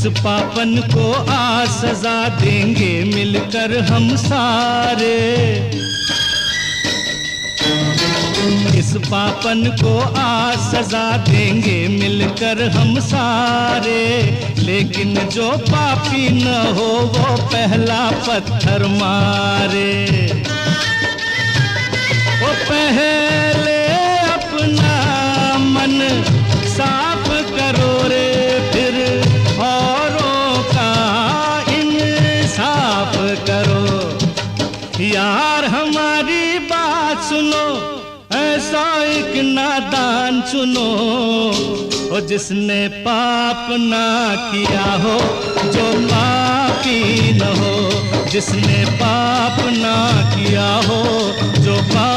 इस पापन को आज सजा देंगे मिलकर हम सारे। इस पापन को आज सजा देंगे मिलकर हम सारे। लेकिन जो पापी न हो वो पहला पत्थर मारे। वो पहले अपना मन साफ करो रे, फिर औरों का इंसाफ करो। यार हमारी बात सुनो, ऐसा एक नादान चुनो, ओ जिसने पाप ना किया हो, जो पापी न हो। जिसने पाप ना किया हो, जो पाप